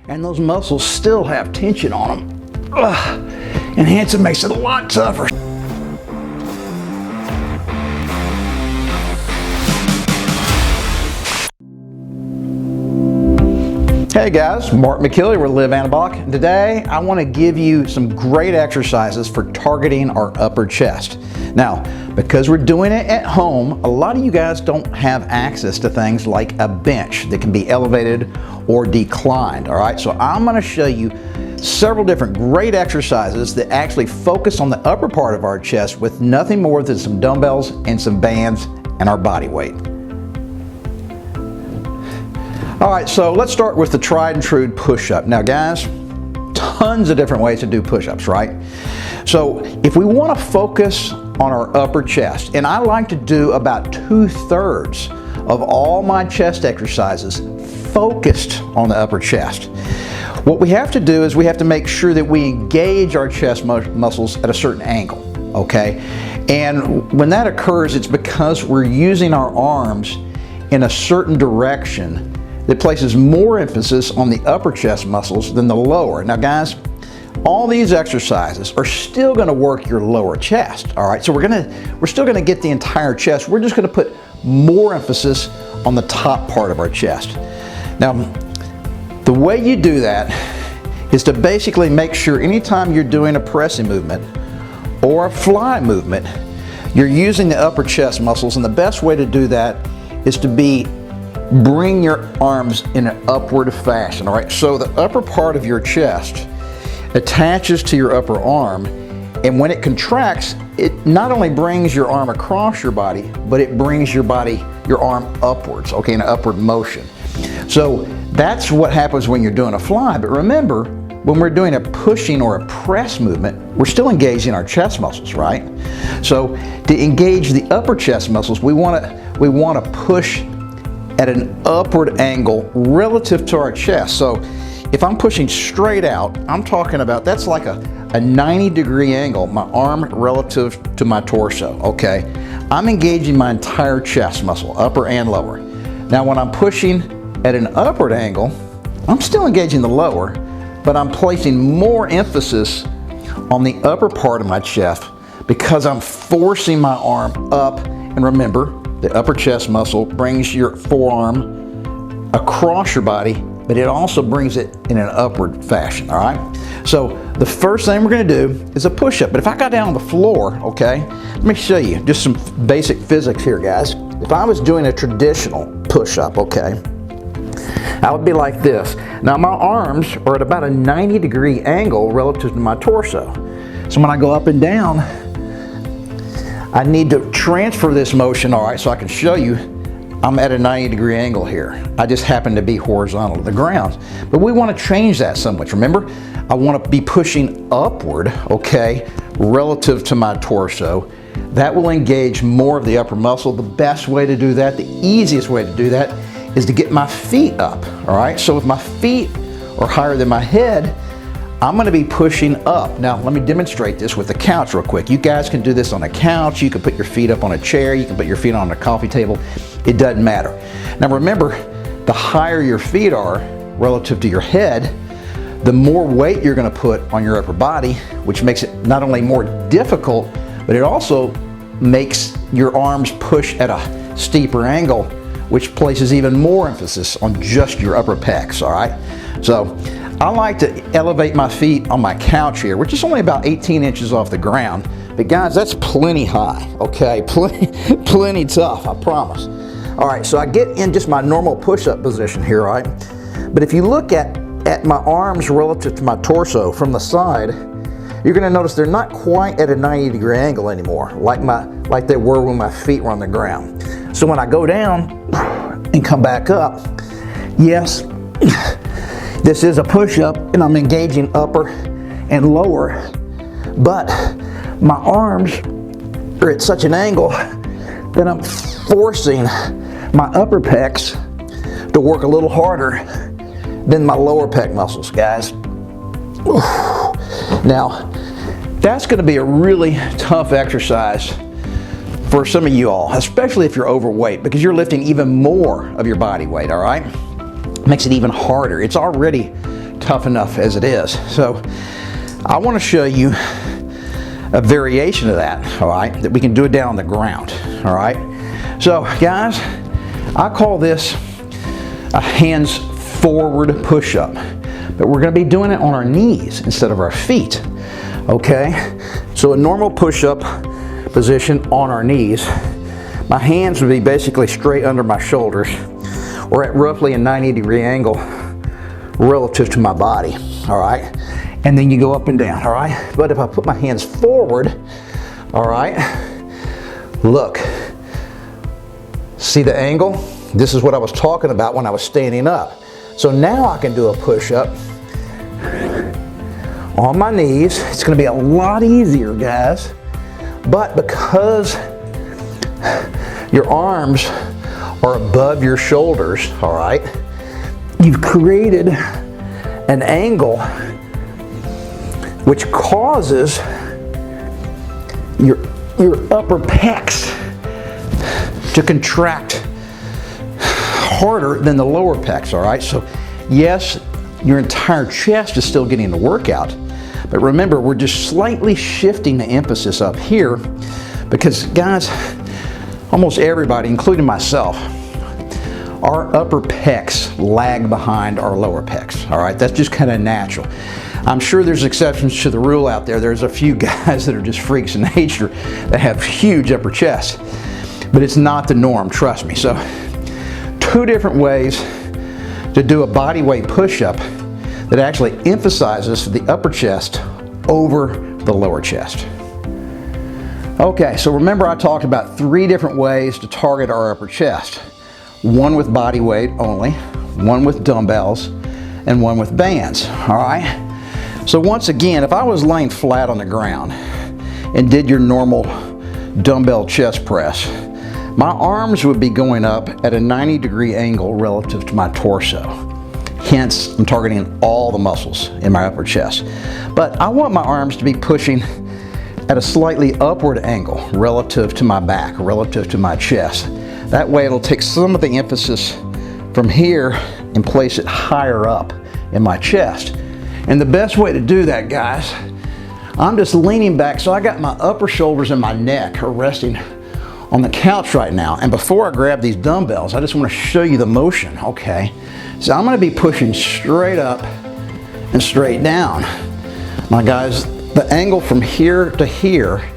and those muscles still have tension on them. And hence it makes it a lot tougher. Hey guys, Mark McKilliey with Live Anabolic, and today I want to give you some great exercises for targeting our upper chest. Now, because we're doing it at home, a lot of you guys don't have access to things like a bench that can be elevated or declined, all right? So I'm going to show you several different great exercises that actually focus on the upper part of our chest with nothing more than some dumbbells and some bands and our body weight. All right, so let's start with the tried and true push-up. Now guys, tons of different ways to do push-ups, right? So if we want to focus on our upper chest, and I like to do about 2/3 of all my chest exercises focused on the upper chest. What we have to do is we have to make sure that we engage our chest muscles at a certain angle, okay? And when that occurs, it's because we're using our arms in a certain direction that places more emphasis on the upper chest muscles than the lower. Now guys, all these exercises are still gonna work your lower chest, all right? So we're still gonna get the entire chest. We're just gonna put more emphasis on the top part of our chest. Now, the way you do that is to basically make sure anytime you're doing a pressing movement or a fly movement, you're using the upper chest muscles, and the best way to do that is to bring your arms in an upward fashion, all right? So the upper part of your chest attaches to your upper arm, and when it contracts, it not only brings your arm across your body, but it brings your arm upwards, okay, in an upward motion. So that's what happens when you're doing a fly, but remember, when we're doing a pushing or a press movement, we're still engaging our chest muscles, right? So to engage the upper chest muscles, we want to push at an upward angle relative to our chest. So if I'm pushing straight out, I'm talking about, that's like a 90-degree angle, my arm relative to my torso, okay? I'm engaging my entire chest muscle, upper and lower. Now when I'm pushing at an upward angle, I'm still engaging the lower, but I'm placing more emphasis on the upper part of my chest because I'm forcing my arm up. And remember, the upper chest muscle brings your forearm across your body, but it also brings it in an upward fashion, all right? So the first thing we're gonna do is a push-up. But if I got down on the floor, okay, let me show you just some basic physics here, guys. If I was doing a traditional push-up, okay, I would be like this. Now my arms are at about a 90-degree angle relative to my torso. So when I go up and down, I need to transfer this motion, all right, so I can show you I'm at a 90-degree angle here. I just happen to be horizontal to the ground. But we want to change that somewhat. Remember, I want to be pushing upward, okay, relative to my torso. That will engage more of the upper muscle. The best way to do that, the easiest way to do that, is to get my feet up, all right? So if my feet are higher than my head, I'm gonna be pushing up. Now, let me demonstrate this with the couch real quick. You guys can do this on a couch. You can put your feet up on a chair. You can put your feet on a coffee table. It doesn't matter. Now remember, the higher your feet are relative to your head, the more weight you're gonna put on your upper body, which makes it not only more difficult, but it also makes your arms push at a steeper angle, which places even more emphasis on just your upper pecs, all right? So I like to elevate my feet on my couch here, which is only about 18 inches off the ground. But guys, that's plenty high, okay? Plenty tough, I promise. All right, so I get in just my normal push-up position here, right? But if you look at my arms relative to my torso from the side, you're gonna notice they're not quite at a 90-degree angle anymore, like they were when my feet were on the ground. So when I go down and come back up, yes, this is a push-up and I'm engaging upper and lower, but my arms are at such an angle that I'm forcing my upper pecs to work a little harder than my lower pec muscles, guys. Now, that's gonna be a really tough exercise for some of you all, especially if you're overweight, because you're lifting even more of your body weight, all right? Makes it even harder. It's already tough enough as it is. So I want to show you a variation of that, all right, that we can do it down on the ground, all right. So guys, I call this a hands forward push-up, but we're going to be doing it on our knees instead of our feet, okay. So a normal push-up position on our knees, my hands would be basically straight under my shoulders or at roughly a 90-degree angle relative to my body, all right. And then you go up and down, all right? But if I put my hands forward, all right, look, see the angle? This is what I was talking about when I was standing up. So now I can do a push-up on my knees. It's gonna be a lot easier, guys. But because your arms are above your shoulders, all right, you've created an angle which causes your upper pecs to contract harder than the lower pecs, all right? So yes, your entire chest is still getting the workout, but remember, we're just slightly shifting the emphasis up here because, guys, almost everybody, including myself, our upper pecs lag behind our lower pecs, all right? That's just kind of natural. I'm sure there's exceptions to the rule out there. There's a few guys that are just freaks in nature that have huge upper chests, but it's not the norm, trust me. So, two different ways to do a body weight push-up that actually emphasizes the upper chest over the lower chest. Okay, so remember I talked about 3 different ways to target our upper chest. One with body weight only, one with dumbbells, and one with bands, all right? So once again, if I was laying flat on the ground and did your normal dumbbell chest press, my arms would be going up at a 90-degree angle relative to my torso. Hence, I'm targeting all the muscles in my upper chest. But I want my arms to be pushing at a slightly upward angle relative to my back, relative to my chest. That way it'll take some of the emphasis from here and place it higher up in my chest. And the best way to do that, guys, I'm just leaning back, so I got my upper shoulders and my neck are resting on the couch right now. And before I grab these dumbbells, I just want to show you the motion, okay? So I'm going to be pushing straight up and straight down. Now guys, the angle from here to here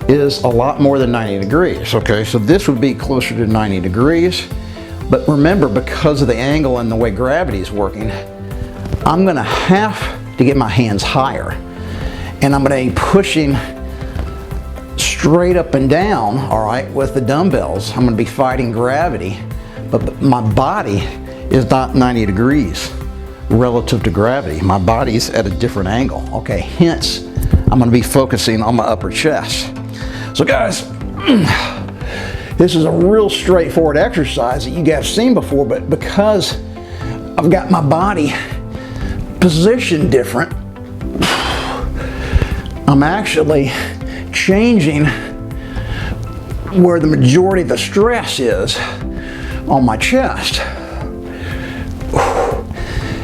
is a lot more than 90 degrees, okay? So this would be closer to 90 degrees. But remember, because of the angle and the way gravity is working, I'm going to have to get my hands higher. And I'm going to be pushing straight up and down, all right, with the dumbbells. I'm going to be fighting gravity, but my body is not 90 degrees relative to gravity. My body's at a different angle, okay? Hence, I'm going to be focusing on my upper chest. So guys, this is a real straightforward exercise that you guys have seen before, but because I've got my body positioned different, I'm actually changing where the majority of the stress is on my chest.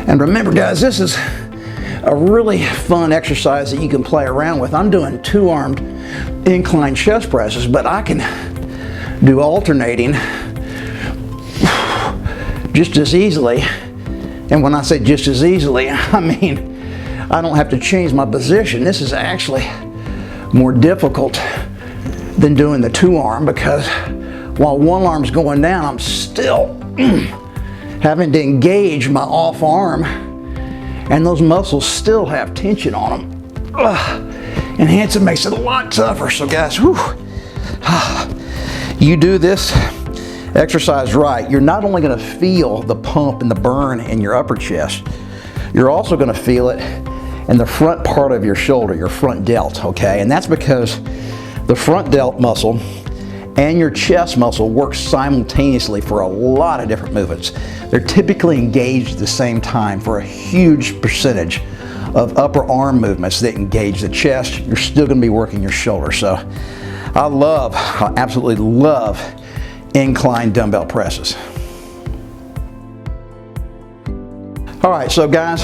And remember guys, this is a really fun exercise that you can play around with. I'm doing 2-armed incline chest presses, but I can do alternating just as easily. And when I say just as easily, I mean I don't have to change my position. This is actually more difficult than doing the 2-arm, because while one arm's going down, I'm still having to engage my off arm, and those muscles still have tension on them. And hence it makes it a lot tougher. So guys, you do this exercise right, you're not only going to feel the pump and the burn in your upper chest, you're also going to feel it in the front part of your shoulder, your front delt, okay? And that's because the front delt muscle and your chest muscle work simultaneously for a lot of different movements. They're typically engaged at the same time for a huge percentage of upper arm movements that engage the chest. You're still going to be working your shoulder. So I absolutely love incline dumbbell presses. All right, so guys,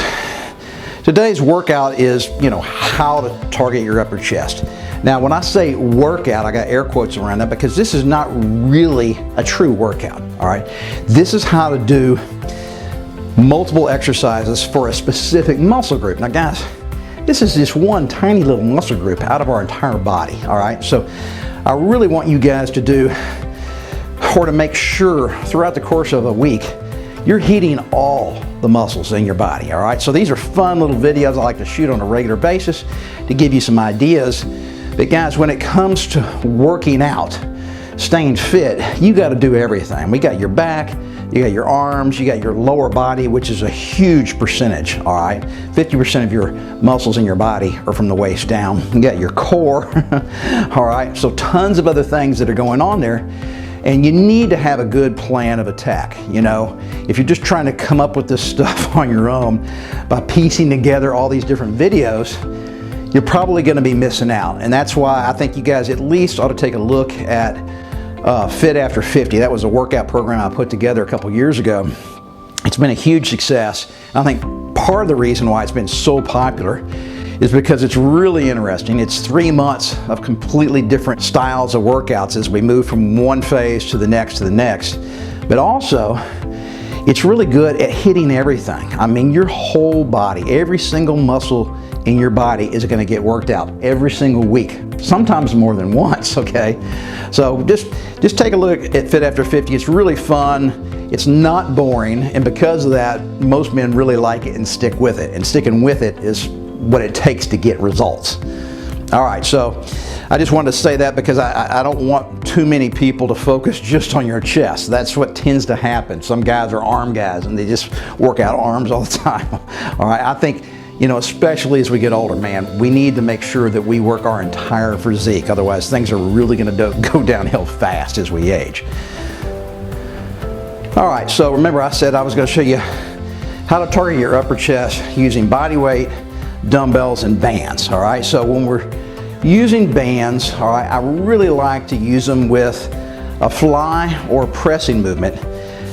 Today's workout is, how to target your upper chest. Now, when I say workout, I got air quotes around that because this is not really a true workout, all right? This is how to do multiple exercises for a specific muscle group. Now, guys, this is just one tiny little muscle group out of our entire body, all right? So I really want you guys to do, or to make sure throughout the course of a week, you're hitting all the muscles in your body, all right? So these are fun little videos I like to shoot on a regular basis to give you some ideas. But guys, when it comes to working out, staying fit, you got to do everything. We got your back, you got your arms, you got your lower body, which is a huge percentage, all right? 50% of your muscles in your body are from the waist down. You got your core, all right? So tons of other things that are going on there. And you need to have a good plan of attack. If you're just trying to come up with this stuff on your own by piecing together all these different videos, you're probably going to be missing out. And that's why I think you guys at least ought to take a look at Fit After 50. That was a workout program I put together a couple years ago. It's been a huge success. I think part of the reason why it's been so popular is because it's really interesting. It's 3 months of completely different styles of workouts as we move from one phase to the next to the next. But also, it's really good at hitting everything. I mean, your whole body, every single muscle in your body is going to get worked out every single week, sometimes more than once, okay? So just take a look at Fit After 50. It's really fun. It's not boring, and because of that, most men really like it and stick with it. And sticking with it is what it takes to get results. All right, so I just wanted to say that because I don't want too many people to focus just on your chest. That's what tends to happen. Some guys are arm guys and they just work out arms all the time. All right, I think, especially as we get older, man, we need to make sure that we work our entire physique. Otherwise, things are really going to go downhill fast as we age. All right, so remember I said I was going to show you how to target your upper chest using body weight, dumbbells, and bands, all right? So when we're using bands, all right, I really like to use them with a fly or pressing movement.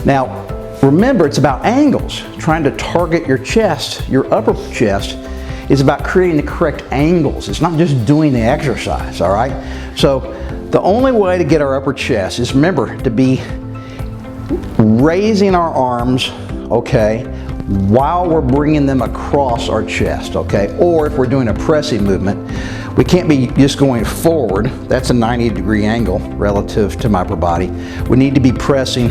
Now, remember, it's about angles. Trying to target your chest, your upper chest, is about creating the correct angles. It's not just doing the exercise, all right? So the only way to get our upper chest is, remember, to be raising our arms, okay, while we're bringing them across our chest, okay? Or if we're doing a pressing movement, we can't be just going forward. That's a 90-degree angle relative to my upper body. We need to be pressing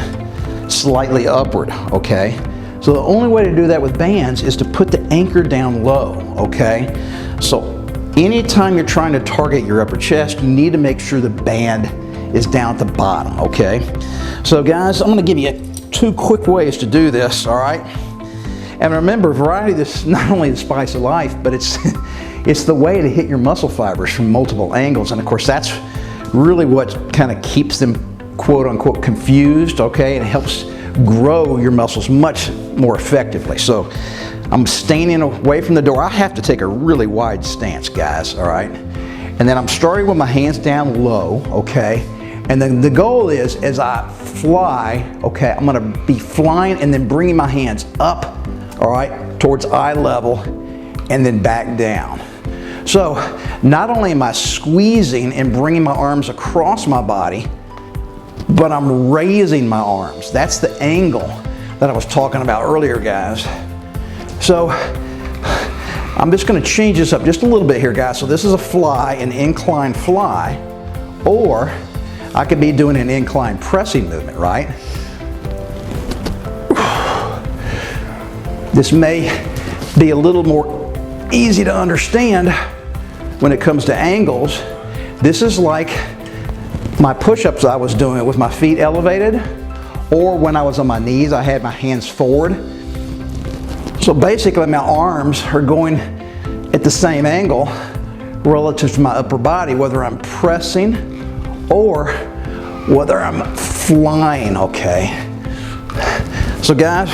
slightly upward, okay? So the only way to do that with bands is to put the anchor down low, okay? So anytime you're trying to target your upper chest, you need to make sure the band is down at the bottom, okay? So guys, I'm gonna give you 2 quick ways to do this, all right? And remember, variety is not only the spice of life, but it's the way to hit your muscle fibers from multiple angles. And of course, that's really what kind of keeps them, quote unquote, confused, okay? And it helps grow your muscles much more effectively. So I'm standing away from the door. I have to take a really wide stance, guys, all right? And then I'm starting with my hands down low, okay? And then the goal is, as I fly, okay, I'm gonna be flying and then bringing my hands up, all right, towards eye level, and then back down. So not only am I squeezing and bringing my arms across my body, but I'm raising my arms. That's the angle that I was talking about earlier, guys. So I'm just gonna change this up just a little bit here, guys. So this is a fly, an incline fly, or I could be doing an incline pressing movement, right? This may be a little more easy to understand when it comes to angles. This is like my push-ups I was doing with my feet elevated, or when I was on my knees, I had my hands forward. So basically my arms are going at the same angle relative to my upper body, whether I'm pressing or whether I'm flying, okay? So guys,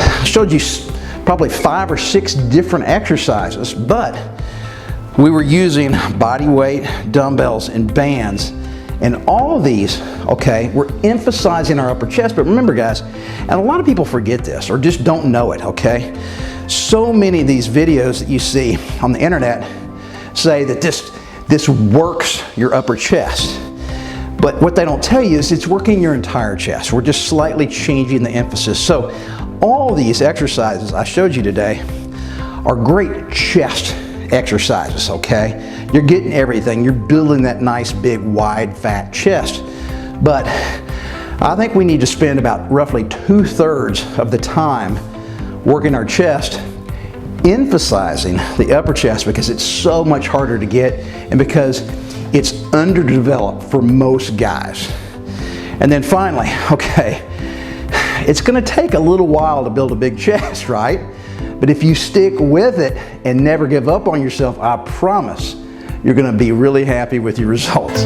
I showed you probably 5 or 6 different exercises, but we were using body weight, dumbbells, and bands. And all of these, okay, we're emphasizing our upper chest. But remember, guys, and a lot of people forget this or just don't know it, okay? So many of these videos that you see on the internet say that this works your upper chest. But what they don't tell you is it's working your entire chest. We're just slightly changing the emphasis. So all these exercises I showed you today are great chest exercises, okay? You're getting everything. You're building that nice, big, wide, fat chest. But I think we need to spend about roughly 2/3 of the time working our chest, emphasizing the upper chest because it's so much harder to get and because it's underdeveloped for most guys. And then finally, okay, it's going to take a little while to build a big chest, right? But if you stick with it and never give up on yourself, I promise you're going to be really happy with your results.